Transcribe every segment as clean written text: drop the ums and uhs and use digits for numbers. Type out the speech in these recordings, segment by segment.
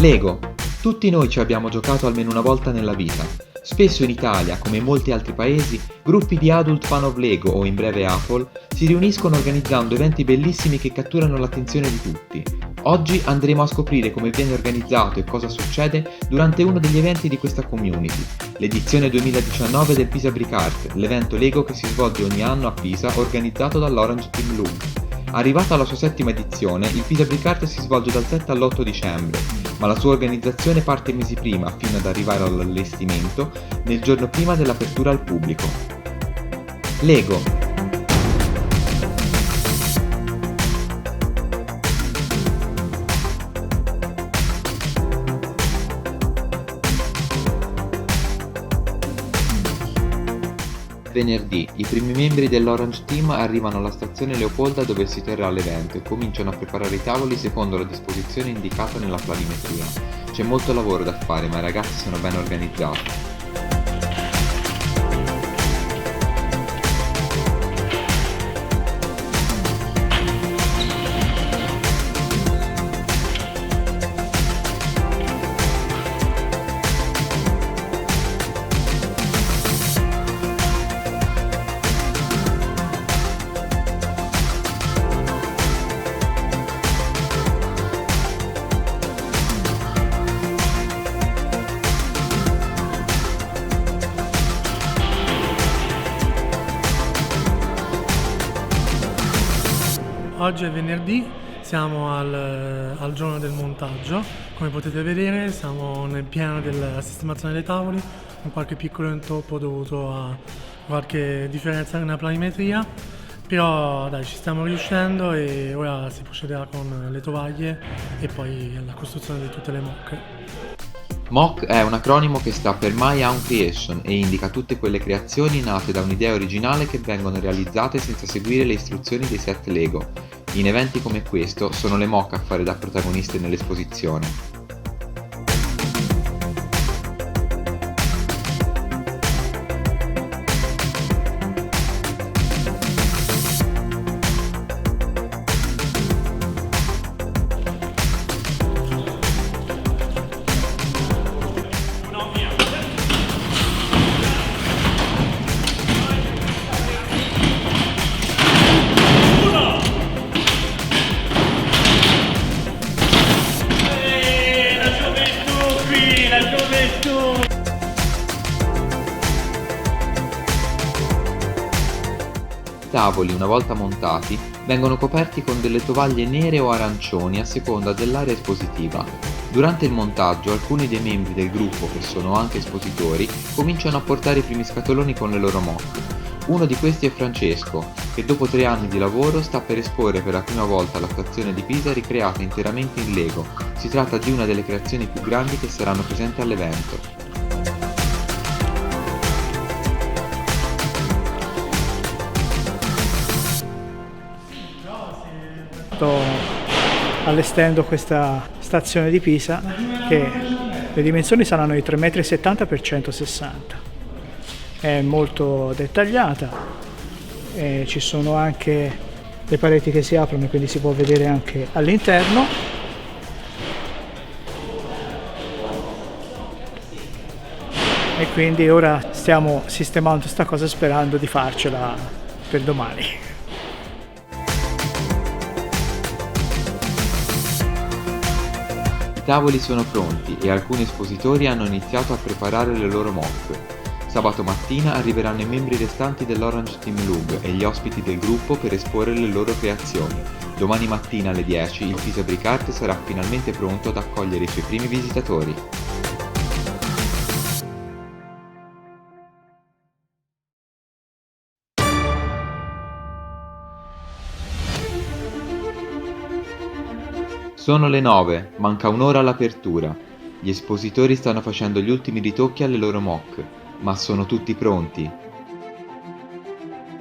Lego. Tutti noi ci abbiamo giocato almeno una volta nella vita. Spesso in Italia, come in molti altri paesi, gruppi di adult fan of Lego, o in breve Apple, si riuniscono organizzando eventi bellissimi che catturano l'attenzione di tutti. Oggi andremo a scoprire come viene organizzato e cosa succede durante uno degli eventi di questa community, l'edizione 2019 del Pisa Brick Art, l'evento Lego che si svolge ogni anno a Pisa organizzato dall'Orange Team Lug. Arrivata alla sua settima edizione, il Pisa Brick Art si svolge dal 7 all'8 dicembre, ma la sua organizzazione parte mesi prima fino ad arrivare all'allestimento nel giorno prima dell'apertura al pubblico. Lego. Venerdì, i primi membri dell'Orange Team arrivano alla stazione Leopolda dove si terrà l'evento e cominciano a preparare i tavoli secondo la disposizione indicata nella planimetria. C'è molto lavoro da fare, ma i ragazzi sono ben organizzati. Oggi è venerdì, siamo al giorno del montaggio. Come potete vedere siamo nel piano della sistemazione dei tavoli, con qualche piccolo intoppo dovuto a qualche differenza nella planimetria, però dai, ci stiamo riuscendo e ora si procederà con le tovaglie e poi la costruzione di tutte le mocche. MOC è un acronimo che sta per My Own Creation e indica tutte quelle creazioni nate da un'idea originale che vengono realizzate senza seguire le istruzioni dei set Lego. In eventi come questo sono le MOC a fare da protagoniste nell'esposizione. I tavoli, una volta montati, vengono coperti con delle tovaglie nere o arancioni a seconda dell'area espositiva. Durante il montaggio alcuni dei membri del gruppo, che sono anche espositori, cominciano a portare i primi scatoloni con le loro MOC. Uno di questi è Francesco, che dopo 3 anni di lavoro sta per esporre per la prima volta la stazione di Pisa ricreata interamente in Lego. Si tratta di una delle creazioni più grandi che saranno presenti all'evento. Allestendo questa stazione di Pisa, che le dimensioni saranno di 3,70 m x 160 m. È molto dettagliata, ci sono anche le pareti che si aprono, quindi si può vedere anche all'interno. E quindi ora stiamo sistemando questa cosa sperando di farcela per domani. I tavoli sono pronti e alcuni espositori hanno iniziato a preparare le loro MOC. Sabato mattina arriveranno i membri restanti dell'Orange Team Lug e gli ospiti del gruppo per esporre le loro creazioni. Domani mattina alle 10 il Pisa Brick Art sarà finalmente pronto ad accogliere i suoi primi visitatori. Sono le 9, manca un'ora all'apertura. Gli espositori stanno facendo gli ultimi ritocchi alle loro MOC, ma sono tutti pronti.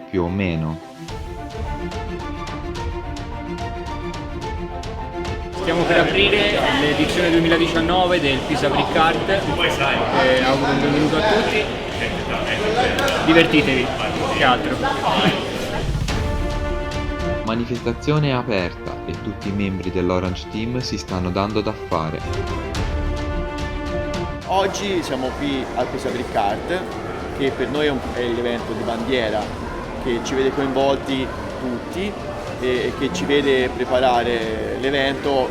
Più o meno. Stiamo per aprire l'edizione 2019 del Pisa Brick Art. Auguro un benvenuto a tutti. Divertitevi, che altro. Manifestazione è aperta e tutti i membri dell'Orange Team si stanno dando da fare. Oggi siamo qui al Pisa Brick-Art, che per noi è l'evento di bandiera che ci vede coinvolti tutti e che ci vede preparare l'evento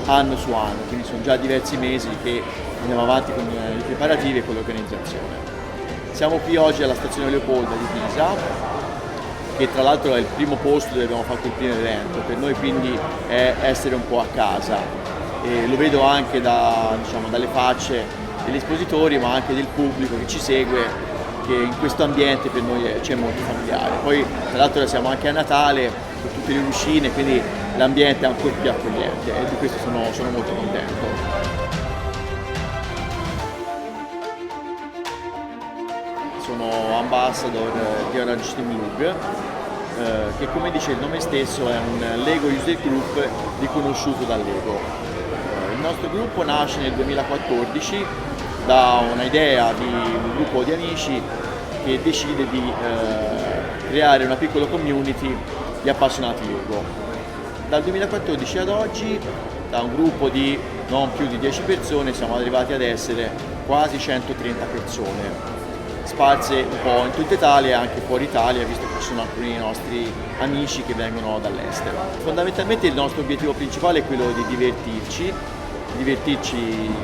anno su anno, quindi sono già diversi mesi che andiamo avanti con i preparativi e con l'organizzazione. Siamo qui oggi alla stazione Leopolda di Pisa, che tra l'altro è il primo posto dove abbiamo fatto il primo evento, per noi quindi è essere un po' a casa e lo vedo anche dalle facce degli espositori ma anche del pubblico che ci segue, che in questo ambiente per noi c'è molto familiare. Poi tra l'altro siamo anche a Natale con tutte le lucine, quindi l'ambiente è ancora più accogliente e di questo sono molto contento. Sono ambassador di Orange Team Lug, che come dice il nome stesso è un Lego User Group riconosciuto da Lego. Il nostro gruppo nasce nel 2014 da un'idea di un gruppo di amici che decide di creare una piccola community di appassionati Lego. Dal 2014 ad oggi, da un gruppo di non più di 10 persone, siamo arrivati ad essere quasi 130 persone, sparse un po' in tutta Italia e anche fuori Italia, visto che ci sono alcuni nostri amici che vengono dall'estero. Fondamentalmente il nostro obiettivo principale è quello di divertirci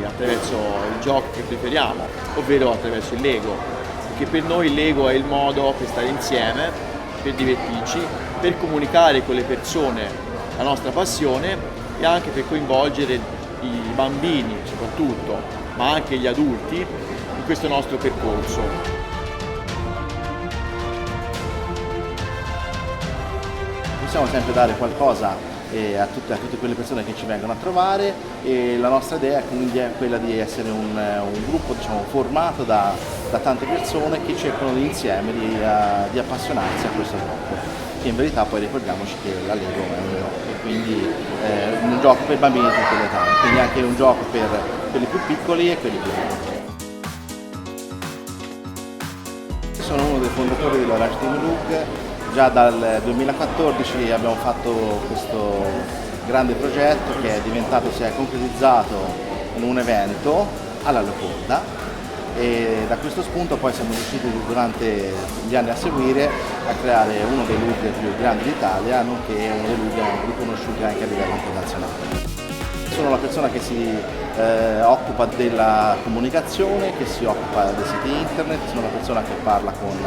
attraverso il gioco che preferiamo, ovvero attraverso il Lego, perché per noi il Lego è il modo per stare insieme, per divertirci, per comunicare con le persone la nostra passione e anche per coinvolgere i bambini soprattutto, ma anche gli adulti in questo nostro percorso. Possiamo sempre dare qualcosa a tutte quelle persone che ci vengono a trovare e la nostra idea quindi è quella di essere un gruppo formato da tante persone che cercano insieme di appassionarsi a questo gioco, che in verità poi ricordiamoci che la Lego è un gioco, e quindi un gioco per bambini di tutte le età, quindi anche un gioco per quelli più piccoli e quelli più grandi. Sono uno dei fondatori dell'Orange Team Lug. Già dal 2014 abbiamo fatto questo grande progetto che si è concretizzato in un evento alla Leopolda e da questo spunto poi siamo riusciti durante gli anni a seguire a creare uno dei Lug più grandi d'Italia, nonché uno dei Lug riconosciuti anche a livello internazionale. Sono la persona che si occupa della comunicazione, che si occupa dei siti internet, sono la persona che parla con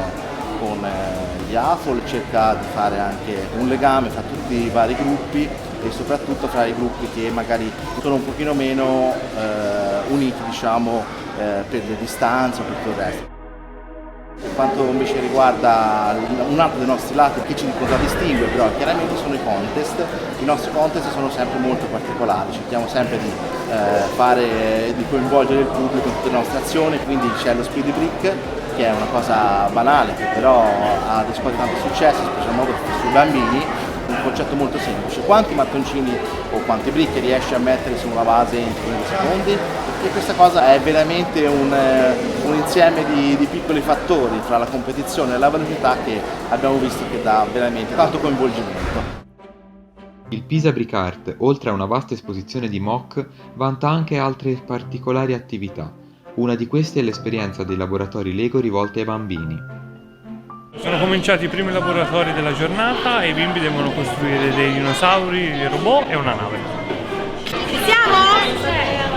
gli AFOL, cerca di fare anche un legame tra tutti i vari gruppi e soprattutto fra i gruppi che magari sono un pochino meno uniti per le distanze o per tutto il resto. Per quanto invece riguarda un altro dei nostri lati che ci contraddistingue però chiaramente sono i contest. I nostri contest sono sempre molto particolari, cerchiamo sempre di coinvolgere il pubblico in tutte le nostre azioni, quindi c'è lo Speedy Brick, che è una cosa banale che però ha riscuote tanto successo, in special modo sui bambini, un concetto molto semplice: quanti mattoncini o quante bricche riesci a mettere su una base in 30 secondi? E questa cosa è veramente un insieme di piccoli fattori fra la competizione e la velocità che abbiamo visto che dà veramente tanto coinvolgimento. Il Pisa Brick-Art, oltre a una vasta esposizione di mock, vanta anche altre particolari attività. Una di queste è l'esperienza dei laboratori Lego rivolti ai bambini. Sono cominciati i primi laboratori della giornata e i bimbi devono costruire dei dinosauri, dei robot e una nave. Ci siamo?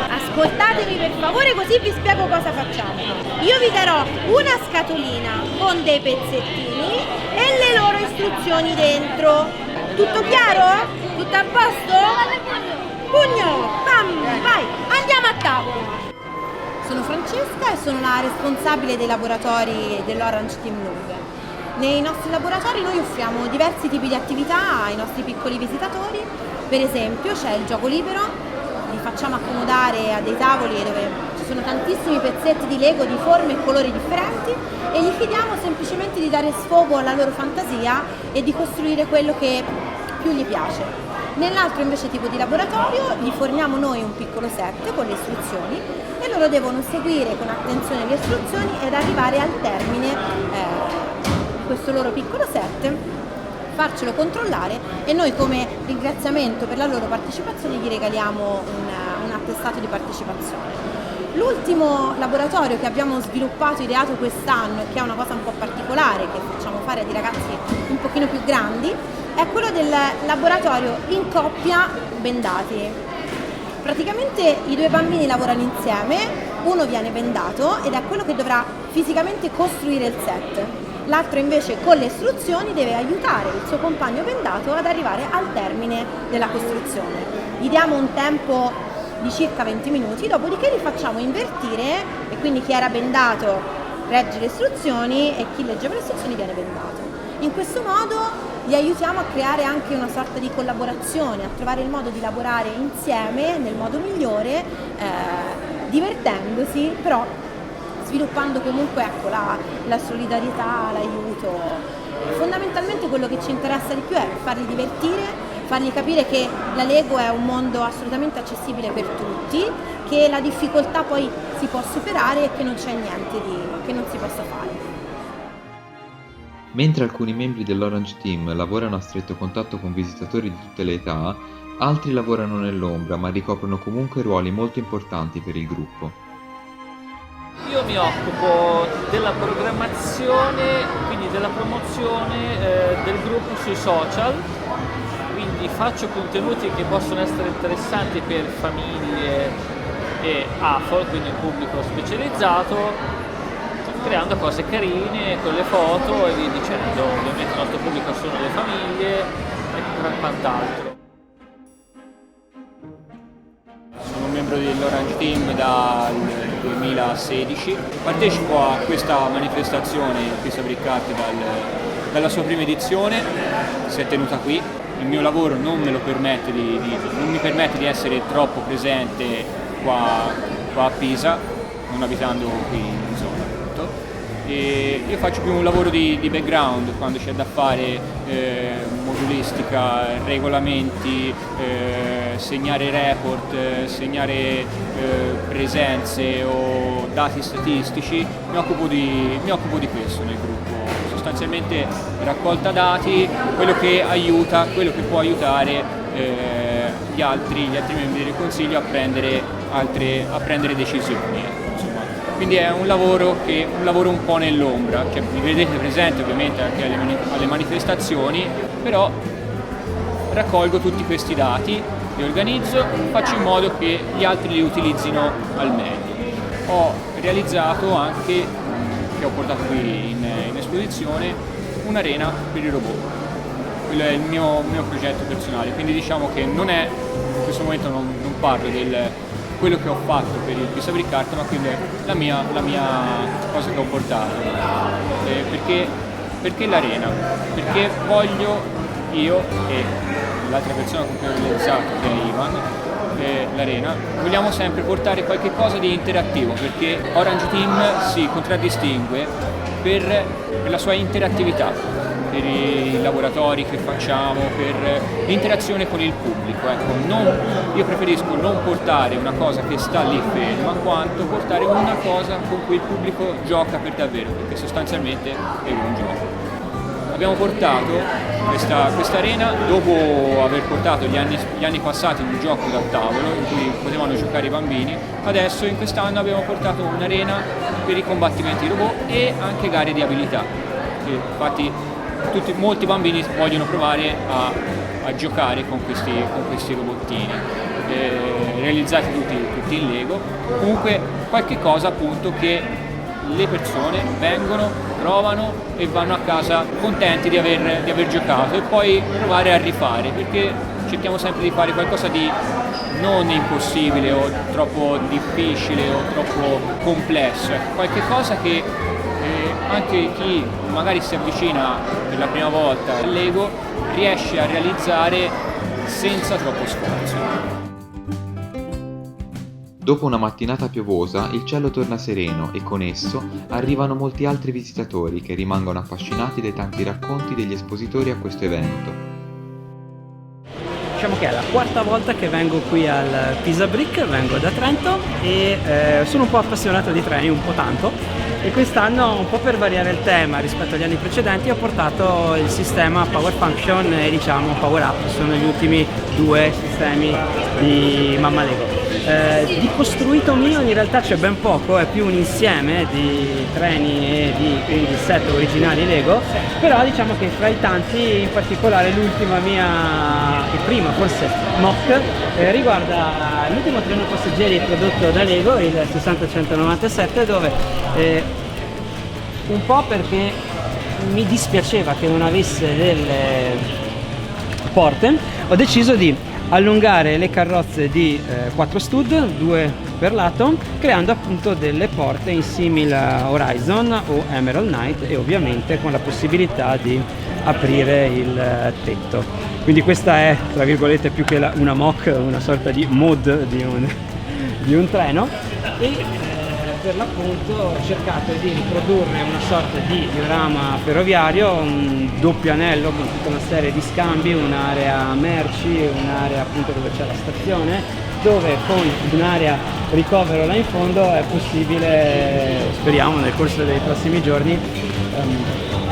Ascoltatemi per favore, così vi spiego cosa facciamo. Io vi darò una scatolina con dei pezzettini e le loro istruzioni dentro. Tutto chiaro? Tutto a posto? Pugno! Bam! Vai! Andiamo a tavola! Sono Francesca e sono la responsabile dei laboratori dell'Orange Team Lug. Nei nostri laboratori noi offriamo diversi tipi di attività ai nostri piccoli visitatori. Per esempio c'è il gioco libero, li facciamo accomodare a dei tavoli dove ci sono tantissimi pezzetti di Lego di forme e colori differenti e gli chiediamo semplicemente di dare sfogo alla loro fantasia e di costruire quello che più gli piace. Nell'altro invece tipo di laboratorio gli forniamo noi un piccolo set con le istruzioni e loro devono seguire con attenzione le istruzioni ed arrivare al termine di questo loro piccolo set, farcelo controllare e noi come ringraziamento per la loro partecipazione gli regaliamo un attestato di partecipazione. L'ultimo laboratorio che abbiamo sviluppato, ideato quest'anno, e che è una cosa un po' particolare che facciamo fare ai ragazzi un pochino più grandi, è quello del laboratorio in coppia bendati. Praticamente i due bambini lavorano insieme, uno viene bendato ed è quello che dovrà fisicamente costruire il set. L'altro invece con le istruzioni deve aiutare il suo compagno bendato ad arrivare al termine della costruzione. Gli diamo un tempo di circa 20 minuti, dopodiché li facciamo invertire e quindi chi era bendato regge le istruzioni e chi leggeva le istruzioni viene bendato. In questo modo li aiutiamo a creare anche una sorta di collaborazione, a trovare il modo di lavorare insieme nel modo migliore, divertendosi, però sviluppando comunque la solidarietà, l'aiuto. Fondamentalmente quello che ci interessa di più è farli divertire, fargli capire che la Lego è un mondo assolutamente accessibile per tutti, che la difficoltà poi si può superare e che non c'è niente che non si possa fare. Mentre alcuni membri dell'Orange Team lavorano a stretto contatto con visitatori di tutte le età, altri lavorano nell'ombra ma ricoprono comunque ruoli molto importanti per il gruppo. Io mi occupo della programmazione, quindi della promozione del gruppo sui social, quindi faccio contenuti che possono essere interessanti per famiglie e AFOL, quindi il pubblico specializzato, creando cose carine con le foto e via dicendo. Ovviamente il nostro pubblico sono le famiglie e quant'altro. Sono un membro dell'Orange Team dal 2016, partecipo a questa manifestazione Pisa Brick Art dalla sua prima edizione, si è tenuta qui. Il mio lavoro non mi permette di essere troppo presente qua a Pisa, non abitando qui in zona. E io faccio più un lavoro di background quando c'è da fare modulistica, regolamenti, segnare report, segnare presenze o dati statistici. Mi occupo di questo nel gruppo, sostanzialmente raccolta dati, quello che può aiutare gli altri membri del consiglio a prendere decisioni. Quindi è un lavoro un po' nell'ombra, cioè, mi vedete presente ovviamente anche alle manifestazioni, però raccolgo tutti questi dati, li organizzo, faccio in modo che gli altri li utilizzino al meglio. Ho realizzato anche, che ho portato qui in esposizione, un'arena per i robot. Quello è il mio progetto personale, quindi diciamo che in questo momento non parlo quello che ho fatto per il Pisa Brick Art, ma quella è la mia cosa che ho portato. Perché l'arena? Perché voglio io e l'altra persona con cui ho realizzato, che è Ivan, l'arena, vogliamo sempre portare qualche cosa di interattivo, perché Orange Team si contraddistingue per la sua interattività, per i laboratori che facciamo, per l'interazione con il pubblico. Io preferisco non portare una cosa che sta lì ferma, quanto portare una cosa con cui il pubblico gioca per davvero, perché sostanzialmente è un gioco. Abbiamo portato questa arena dopo aver portato gli anni passati un gioco da tavolo in cui potevano giocare i bambini. Adesso in quest'anno abbiamo portato un'arena per i combattimenti robot e anche gare di abilità. Infatti molti bambini vogliono provare a giocare con questi robottini, realizzati tutti in Lego. Comunque qualche cosa appunto che le persone vengono, provano e vanno a casa contenti di aver giocato e poi provare a rifare, perché cerchiamo sempre di fare qualcosa di non impossibile o troppo difficile o troppo complesso, qualche cosa che anche chi magari si avvicina per la prima volta al Lego riesce a realizzare senza troppo sforzo. Dopo una mattinata piovosa, il cielo torna sereno e con esso arrivano molti altri visitatori che rimangono affascinati dai tanti racconti degli espositori a questo evento. Diciamo che è la quarta volta che vengo qui al Pisa Brick, vengo da Trento e sono un po' appassionato di treni, un po' tanto, e quest'anno, un po' per variare il tema rispetto agli anni precedenti, ho portato il sistema Power Function e diciamo Power Up, sono gli ultimi due sistemi di Mamma Lego. Di costruito mio in realtà c'è ben poco, è più un insieme di treni e di quindi set originali Lego, però diciamo che fra i tanti, in particolare l'ultima mia, e prima forse mock, riguarda l'ultimo treno passeggeri prodotto da Lego, il 60197, dove un po' perché mi dispiaceva che non avesse delle porte, ho deciso di allungare le carrozze di 4 stud, 2 per lato, creando appunto delle porte in simile a Horizon o Emerald Knight, e ovviamente con la possibilità di aprire il tetto. Quindi questa è, tra virgolette, più che una mock, una sorta di mod di un treno, e per l'appunto ho cercato di riprodurre una sorta di diorama ferroviario, un doppio anello con tutta una serie di scambi, un'area merci, un'area appunto dove c'è la stazione, dove con un'area ricovero là in fondo è possibile, speriamo nel corso dei prossimi giorni,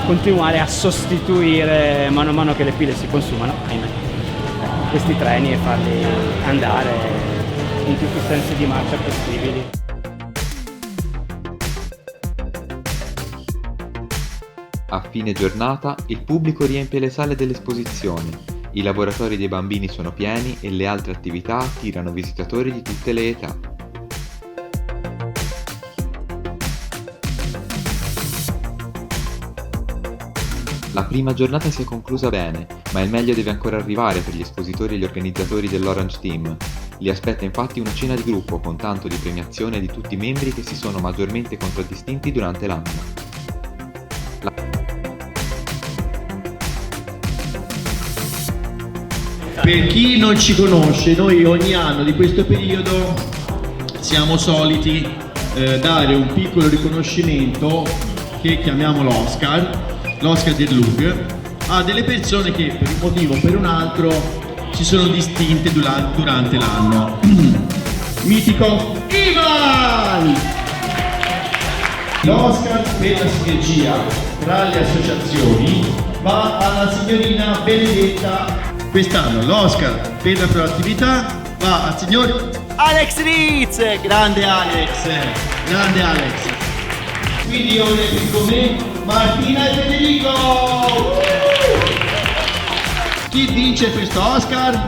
continuare a sostituire mano a mano che le pile si consumano, ahimè, questi treni e farli andare in tutti i sensi di marcia possibili. A fine giornata il pubblico riempie le sale dell'esposizione, i laboratori dei bambini sono pieni e le altre attività attirano visitatori di tutte le età. La prima giornata si è conclusa bene, ma il meglio deve ancora arrivare per gli espositori e gli organizzatori dell'Orange Team. Li aspetta infatti una cena di gruppo con tanto di premiazione di tutti i membri che si sono maggiormente contraddistinti durante l'anno. Per chi non ci conosce, noi ogni anno di questo periodo siamo soliti dare un piccolo riconoscimento che chiamiamo l'Oscar del Look, a delle persone che per un motivo o per un altro si sono distinte durante l'anno. Mitico Ivan! L'Oscar per la sinergia tra le associazioni va alla signorina Benedetta. Quest'anno l'Oscar per la proattività va al signor Alex Ritz, grande Alex. Quindi io qui con me Martina e Federico. Chi vince questo Oscar?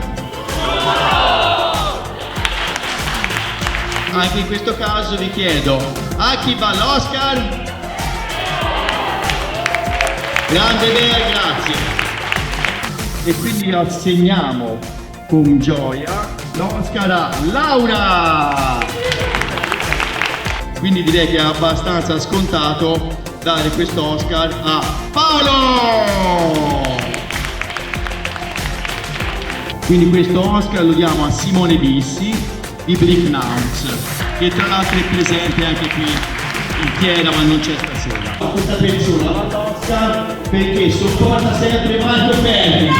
Anche in questo caso vi chiedo, a chi va l'Oscar? Grande Bea, grazie. E quindi assegniamo con gioia l'Oscar a Laura. Quindi direi che è abbastanza scontato dare questo Oscar a Paolo. Quindi questo Oscar lo diamo a Simone Bissi di Bricknauts, che tra l'altro è presente anche qui in piena ma non c'è stasera. Questa persona va all'Oscar perché sopporta sempre Marco Perri.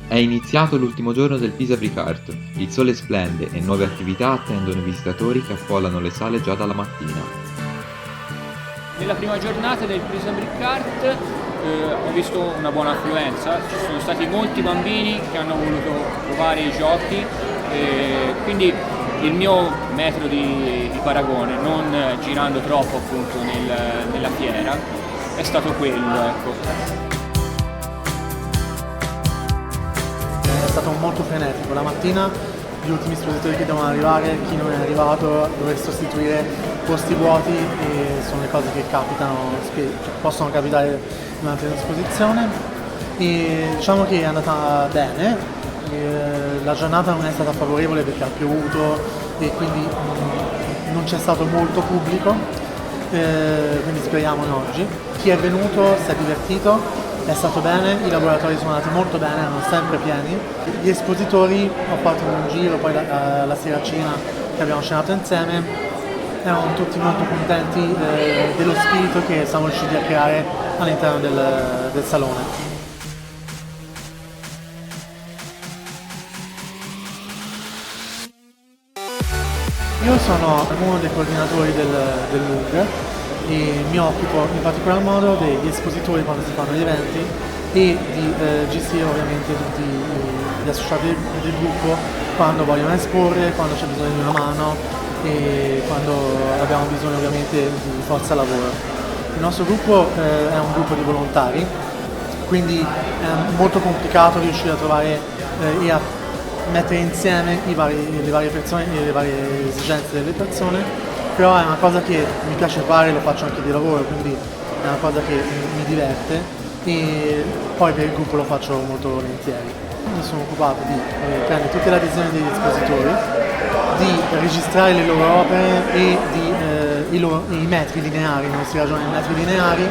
È iniziato l'ultimo giorno del Pisa Brick Art, il sole splende e nuove attività attendono i visitatori che affollano le sale già dalla mattina. Nella prima giornata del Pisa Brick Art ho visto una buona affluenza, ci sono stati molti bambini che hanno voluto provare i giochi, quindi il mio metodo di paragone, non girando troppo appunto nella fiera, è stato quello, ecco. È stato molto frenetico, la mattina gli ultimi espositori che devono arrivare, chi non è arrivato deve sostituire posti vuoti, e sono le cose che capitano, possono capitare durante l'esposizione, e diciamo che è andata bene, la giornata non è stata favorevole perché ha piovuto e quindi non c'è stato molto pubblico, quindi speriamo in oggi. Chi è venuto si è divertito, è stato bene, i laboratori sono andati molto bene, erano sempre pieni. Gli espositori, ho fatto un giro, poi la sera a cena che abbiamo cenato insieme, erano tutti molto contenti dello spirito che siamo riusciti a creare all'interno del salone. Io sono uno dei coordinatori del LUG e mi occupo in particolar modo degli espositori quando si fanno gli eventi e di gestire ovviamente tutti gli associati del gruppo quando vogliono esporre, quando c'è bisogno di una mano e quando abbiamo bisogno ovviamente di forza lavoro. Il nostro gruppo è un gruppo di volontari, quindi è molto complicato riuscire a trovare e a mettere insieme le varie persone e le varie esigenze delle persone, però è una cosa che mi piace fare, lo faccio anche di lavoro, quindi è una cosa che mi diverte e poi per il gruppo lo faccio molto volentieri. Mi sono occupato di prendere tutte le adesioni degli espositori, di registrare le loro opere e i metri lineari, non si ragiona in metri lineari,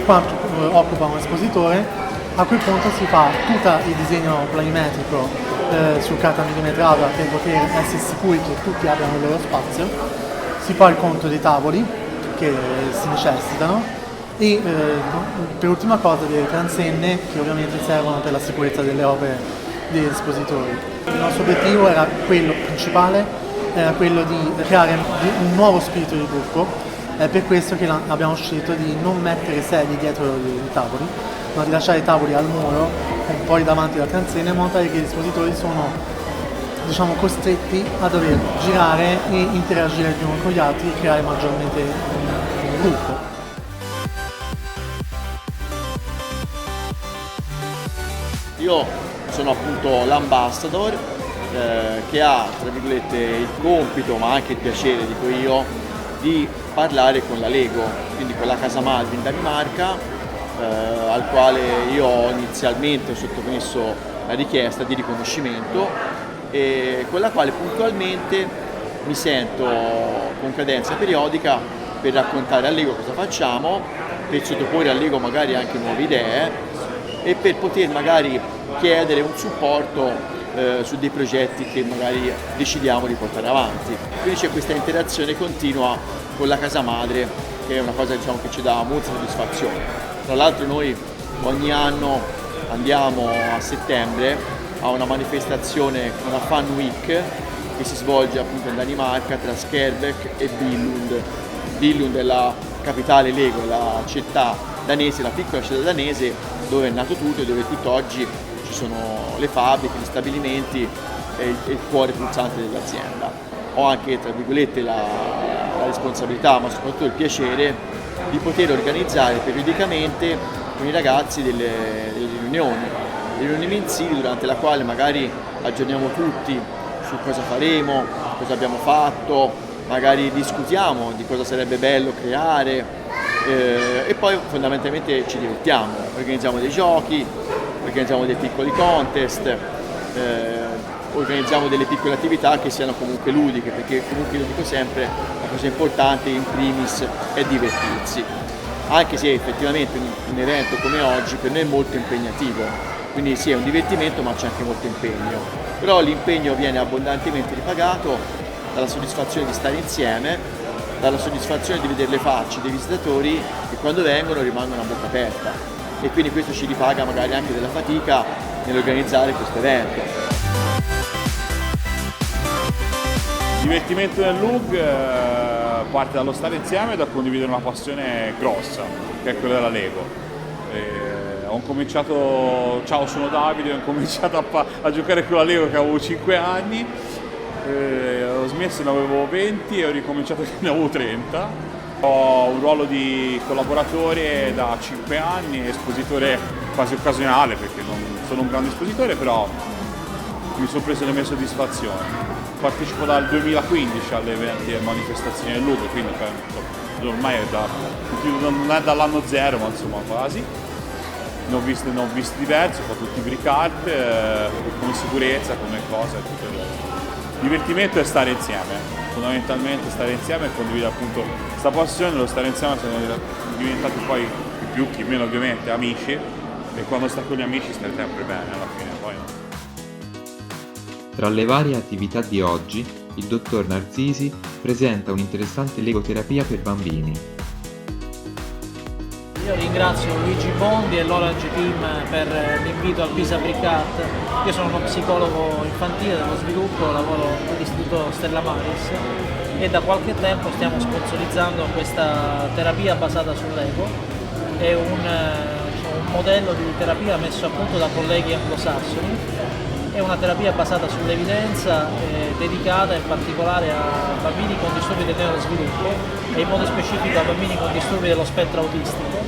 quanto occupa un espositore. A quel punto si fa tutto il disegno planimetrico su carta millimetrata per poter essere sicuri che tutti abbiano il loro spazio, si fa il conto dei tavoli che si necessitano e per ultima cosa delle transenne che ovviamente servono per la sicurezza delle opere degli espositori. Il nostro obiettivo era quello principale, era quello di creare un nuovo spirito di gruppo, è per questo che abbiamo scelto di non mettere sedie dietro i tavoli, ma di lasciare i tavoli al muro, un po' davanti alla transenne, in modo tale che gli espositori sono, diciamo, costretti a dover girare e interagire gli uni con gli altri e creare maggiormente un gruppo. Io sono appunto l'ambassador che ha, tra virgolette, il compito, ma anche il piacere, dico io, di parlare con la Lego, quindi con la casa madre in Danimarca, al quale io ho inizialmente sottomesso la richiesta di riconoscimento e con la quale puntualmente mi sento con cadenza periodica per raccontare a Lego cosa facciamo, per sottoporre a Lego magari anche nuove idee e per poter magari chiedere un supporto su dei progetti che magari decidiamo di portare avanti. Quindi c'è questa interazione continua con la casa madre, che è una cosa, diciamo, che ci dà molta soddisfazione. Tra l'altro noi ogni anno andiamo a settembre a una manifestazione, una Fan Week, che si svolge appunto in Danimarca tra Skærbæk e Billund. Billund è la capitale Lego, la città danese, la piccola città danese dove è nato tutto e dove tutt'oggi ci sono le fabbriche, gli stabilimenti e il cuore pulsante dell'azienda. Ho anche, tra virgolette, la responsabilità, ma soprattutto il piacere di poter organizzare periodicamente con i ragazzi delle riunioni mensili durante la quale magari aggiorniamo tutti su cosa faremo, cosa abbiamo fatto, magari discutiamo di cosa sarebbe bello creare e poi fondamentalmente ci divertiamo, organizziamo dei giochi, organizziamo dei piccoli contest, organizziamo delle piccole attività che siano comunque ludiche, perché comunque, io dico sempre, la cosa importante in primis è divertirsi, anche se effettivamente un evento come oggi per noi è molto impegnativo, quindi sì, è un divertimento ma c'è anche molto impegno, però l'impegno viene abbondantemente ripagato dalla soddisfazione di stare insieme, dalla soddisfazione di vedere le facce dei visitatori che quando vengono rimangono a bocca aperta e quindi questo ci ripaga magari anche della fatica nell'organizzare questo evento. Il divertimento del LUG parte dallo stare insieme e da condividere una passione grossa, che è quella della Lego. Ho cominciato, ciao sono Davide, ho cominciato a giocare con la Lego che avevo 5 anni, ho smesso ne avevo 20 e ho ricominciato che ne avevo 30. Ho un ruolo di collaboratore da 5 anni, espositore quasi occasionale perché non sono un grande espositore, però mi sono preso le mie soddisfazioni. Partecipo dal 2015 alle eventi e manifestazioni del LUG, quindi ormai non è dall'anno zero, ma insomma quasi. Ne ho visti diversi, ho fatto tutti i brick art, come sicurezza, come cose, tutto il resto. Il divertimento è stare insieme, fondamentalmente stare insieme e condividere appunto questa passione. Lo stare insieme sono diventati poi, più chi meno ovviamente, amici, e quando stai con gli amici stai sempre bene alla fine, poi no. Tra le varie attività di oggi, il dottor Narzisi presenta un'interessante legoterapia per bambini. Io ringrazio Luigi Bondi e l'Orange Team per l'invito al Pisa Brick Art. Io sono uno psicologo infantile dello sviluppo, lavoro all'Istituto Stella Maris e da qualche tempo stiamo sponsorizzando questa terapia basata sull'ego. È un modello di terapia messo a punto da colleghi anglosassoni. È una terapia basata sull'evidenza, dedicata in particolare a bambini con disturbi del neurosviluppo e in modo specifico a bambini con disturbi dello spettro autistico,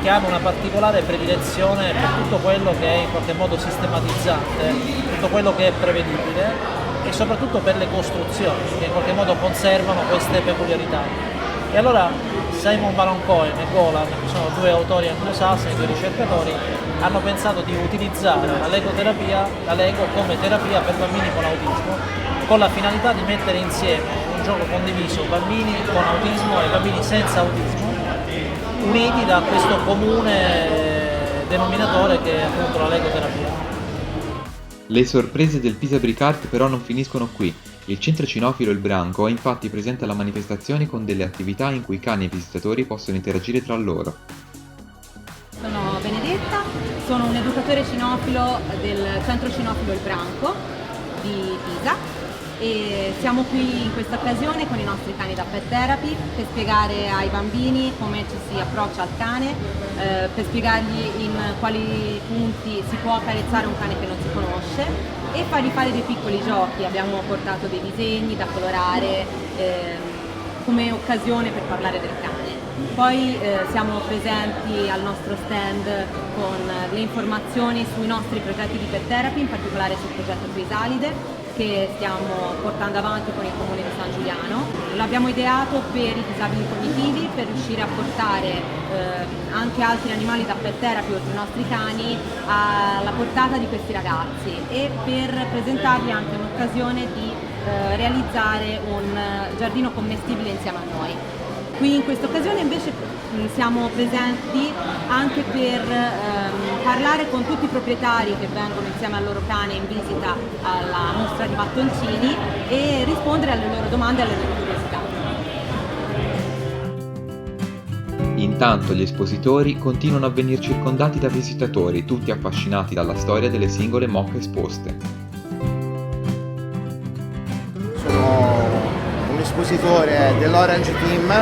che hanno una particolare predilezione per tutto quello che è in qualche modo sistematizzante, tutto quello che è prevedibile e soprattutto per le costruzioni che in qualche modo conservano queste peculiarità. E allora Simon Baron Cohen e Golan, che sono due autori anglosassoni, due ricercatori, hanno pensato di utilizzare la legoterapia, la Lego come terapia per bambini con autismo, con la finalità di mettere insieme un gioco condiviso bambini con autismo e bambini senza autismo, uniti da questo comune denominatore che è appunto la legoterapia. Le sorprese del Pisa Brick Art però non finiscono qui. Il centro cinofilo Il Branco è infatti presente alla manifestazione con delle attività in cui cani e visitatori possono interagire tra loro. Sono Benedetta, sono un educatore cinofilo del centro cinofilo Il Branco di Pisa e siamo qui in questa occasione con i nostri cani da pet therapy per spiegare ai bambini come ci si approccia al cane, per spiegargli in quali punti si può accarezzare un cane che non si conosce e fargli fare dei piccoli giochi. Abbiamo portato dei disegni da colorare come occasione per parlare del cane. Poi siamo presenti al nostro stand con le informazioni sui nostri progetti di pet therapy, in particolare sul progetto Crisalide che stiamo portando avanti con il comune di San Giuliano. L'abbiamo ideato per i disabili cognitivi, per riuscire a portare anche altri animali da pet therapy oltre ai nostri cani alla portata di questi ragazzi e per presentargli anche un'occasione di realizzare un giardino commestibile insieme a noi. Qui in questa occasione invece siamo presenti anche per parlare con tutti i proprietari che vengono insieme al loro cane in visita alla mostra di mattoncini e rispondere alle loro domande e alle loro curiosità. Intanto gli espositori continuano a venire circondati da visitatori, tutti affascinati dalla storia delle singole mock esposte. Sono un espositore dell'Orange Team.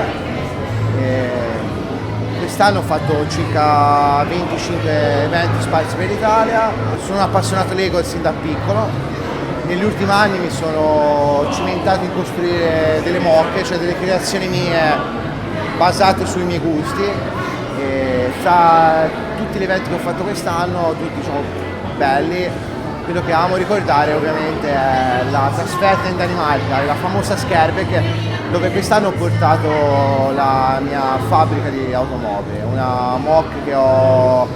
Quest'anno ho fatto circa 25 eventi sparsi per l'Italia. Sono un appassionato Lego sin da piccolo. Negli ultimi anni mi sono cimentato in costruire delle mocche, cioè delle creazioni mie basate sui miei gusti. Tra tutti gli eventi che ho fatto quest'anno, tutti sono belli. Quello che amo ricordare ovviamente è la trasferta in Danimarca, la famosa Skerbæk, dove quest'anno ho portato la mia fabbrica di automobili, una mock che ho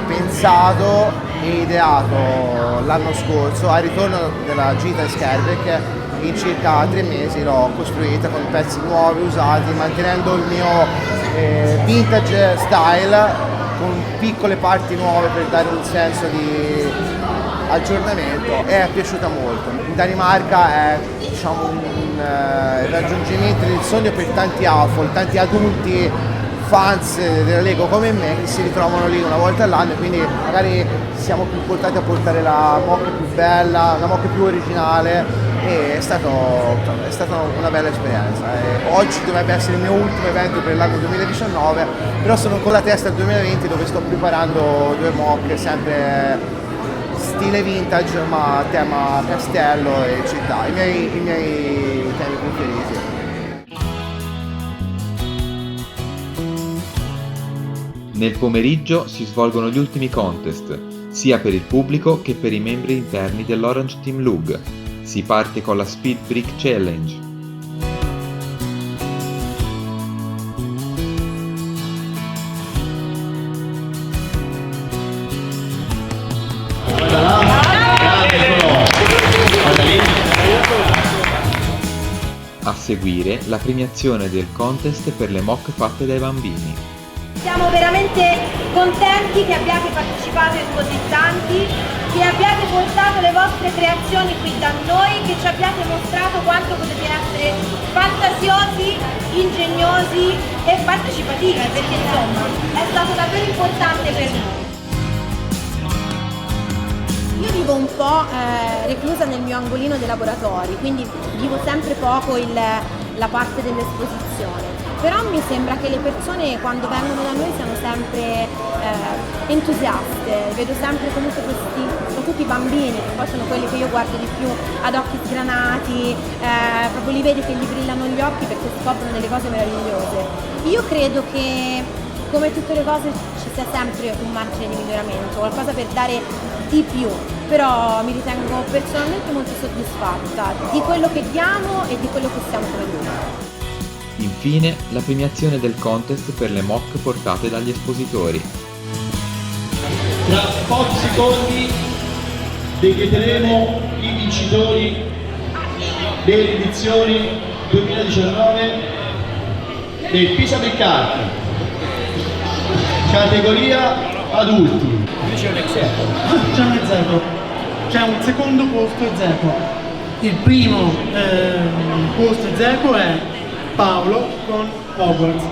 pensato e ideato l'anno scorso al ritorno della gita in Skerbæk. In circa 3 mesi l'ho costruita con pezzi nuovi, usati, mantenendo il mio vintage style con piccole parti nuove per dare un senso di aggiornamento. È piaciuta molto. In Danimarca è un raggiungimento del sogno per tanti AFOL, tanti adulti fans della Lego come me che si ritrovano lì una volta all'anno e quindi magari siamo più portati a portare la mock più bella, la mock più originale e è stata una bella esperienza. Oggi dovrebbe essere il mio ultimo evento per l'anno 2019, però sono con la testa al 2020 dove sto preparando 2 mock sempre stile vintage ma tema castello e città, i miei temi preferiti. Nel pomeriggio si svolgono gli ultimi contest, sia per il pubblico che per i membri interni dell'Orange Team Lug. Si parte con la Speed Brick Challenge. A seguire la premiazione del contest per le mock fatte dai bambini. Siamo veramente contenti che abbiate partecipato in così tanti, che abbiate portato le vostre creazioni qui da noi, che ci abbiate mostrato quanto potete essere fantasiosi, ingegnosi e partecipativi, perché insomma è stato davvero importante per noi. Io vivo un po' reclusa nel mio angolino dei laboratori, quindi vivo sempre poco la parte dell'esposizione, però mi sembra che le persone quando vengono da noi siano sempre entusiaste, vedo sempre comunque soprattutto i bambini, che poi sono quelli che io guardo di più ad occhi sgranati, proprio li vedi che gli brillano gli occhi perché scoprono delle cose meravigliose. Io credo che come tutte le cose ci sia sempre un margine di miglioramento, qualcosa per dare di più, però mi ritengo personalmente molto soddisfatta di quello che diamo e di quello che siamo come gruppo. Infine, la premiazione del contest per le mock portate dagli espositori. Tra pochi secondi decreteremo i vincitori delle edizioni 2019 del Pisa Brick Art, categoria adulti. C'è un ex-equo, c'è un secondo posto ex-equo. Il primo posto ex-equo è Paolo con Hogwarts.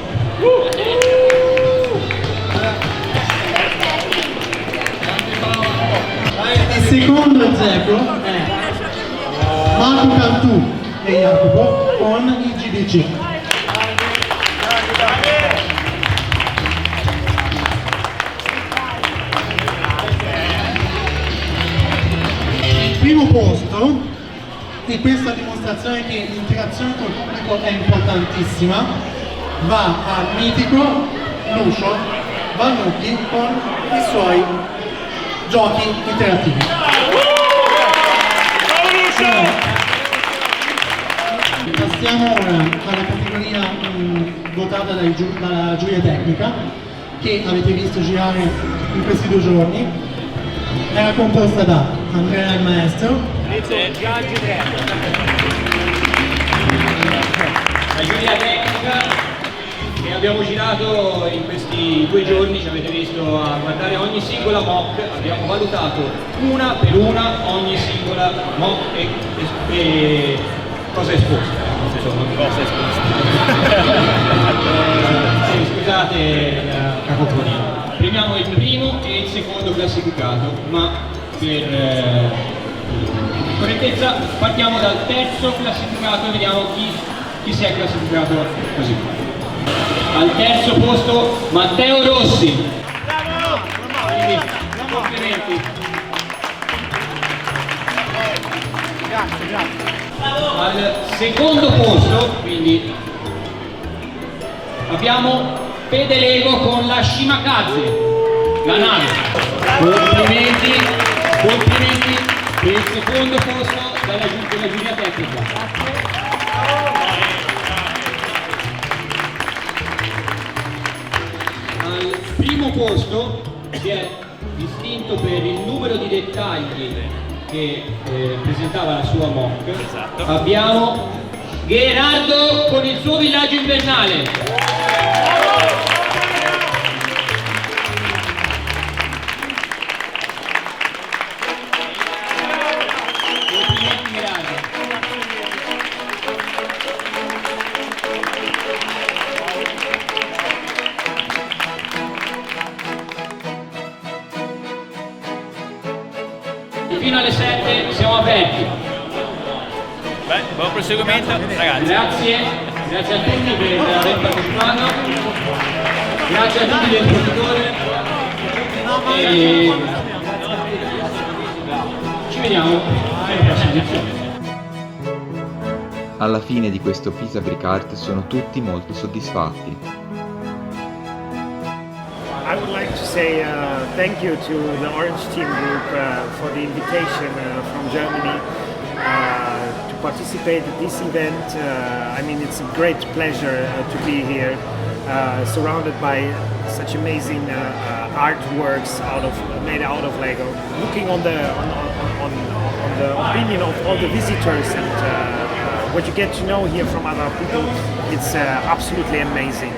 Il secondo ex-equo è Marco Cantù e Jacopo con il GDC. Il primo posto, e questa dimostrazione che l'interazione col pubblico è importantissima, va al mitico Lucio Vannucchi con i suoi giochi interattivi. Passiamo ora alla categoria votata dalla giuria tecnica, che avete visto girare in questi 2 giorni. Era composta da Andrea il Maestro, La giuria tecnica che abbiamo girato in questi 2 giorni, ci avete visto a guardare ogni singola mock, abbiamo valutato una per una ogni singola mock e cosa esposta. Cosa esposta. Scusate la cacofonia. Premiamo il primo e il secondo classificato, ma per correttezza partiamo dal terzo classificato e vediamo chi si è classificato così. Al terzo posto Matteo Rossi. Bravo! Quindi, complimenti. Grazie. Al secondo posto, quindi, abbiamo Fede Lego con la Shimakaze, la nave. Complimenti per il secondo posto della giuria tecnica. Al primo posto, si è distinto per il numero di dettagli che presentava la sua mock, abbiamo Gerardo con il suo villaggio invernale. Fino alle 7 siamo aperti. Beh, buon proseguimento, ragazzi. Grazie a tutti per aver partecipato. Grazie a tutti del produttore. E ci vediamo nella prossima edizione. Alla fine di questo Pisa Brick Art sono tutti molto soddisfatti. I would like to say thank you to the Orange Team Group for the invitation from Germany to participate in this event. I mean, it's a great pleasure to be here, surrounded by such amazing artworks made out of Lego. Looking on the opinion of all the visitors and what you get to know here from other people, it's absolutely amazing,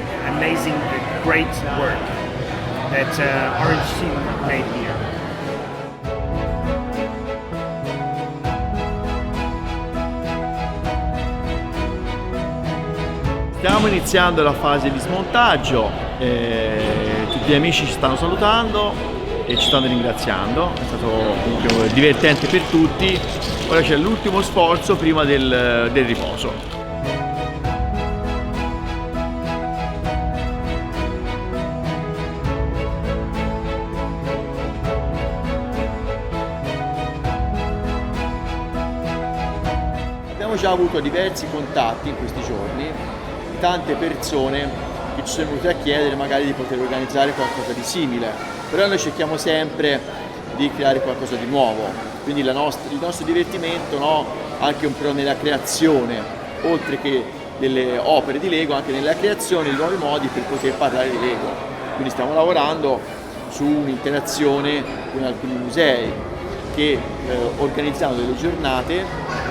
great work that Orange Team made here. Stiamo iniziando la fase di smontaggio, tutti gli amici ci stanno salutando e ci stanno ringraziando, è stato comunque divertente per tutti. Ora c'è l'ultimo sforzo prima del riposo. Abbiamo già avuto diversi contatti in questi giorni di tante persone che ci sono venute a chiedere magari di poter organizzare qualcosa di simile, però noi cerchiamo sempre di creare qualcosa di nuovo, quindi il nostro divertimento, no? Anche un po' nella creazione, oltre che delle opere di Lego, anche nella creazione di nuovi modi per poter parlare di Lego. Quindi stiamo lavorando su un'interazione con alcuni musei che organizzano delle giornate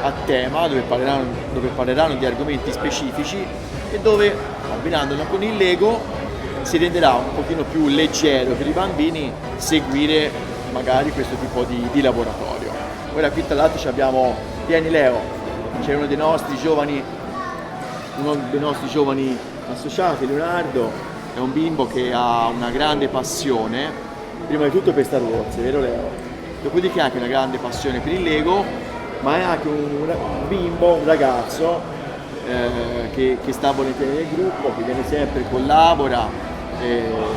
a tema dove parleranno di argomenti specifici e dove, abbinandolo con il Lego, si renderà un pochino più leggero per i bambini seguire magari questo tipo di laboratorio. Ora qui tra l'altro abbiamo, vieni Leo, c'è uno dei nostri giovani associati, Leonardo, è un bimbo che ha una grande passione, prima di tutto per Star Wars, vero Leo? Dopodiché ha anche una grande passione per il Lego, ma è anche un bimbo, un ragazzo che sta volentieri nel gruppo, che viene sempre, collabora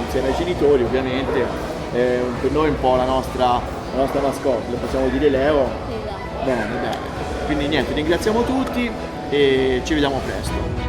insieme ai genitori ovviamente, per noi un po' la nostra mascotte, lo possiamo dire Leo? Bene. Quindi niente, ringraziamo tutti e ci vediamo presto.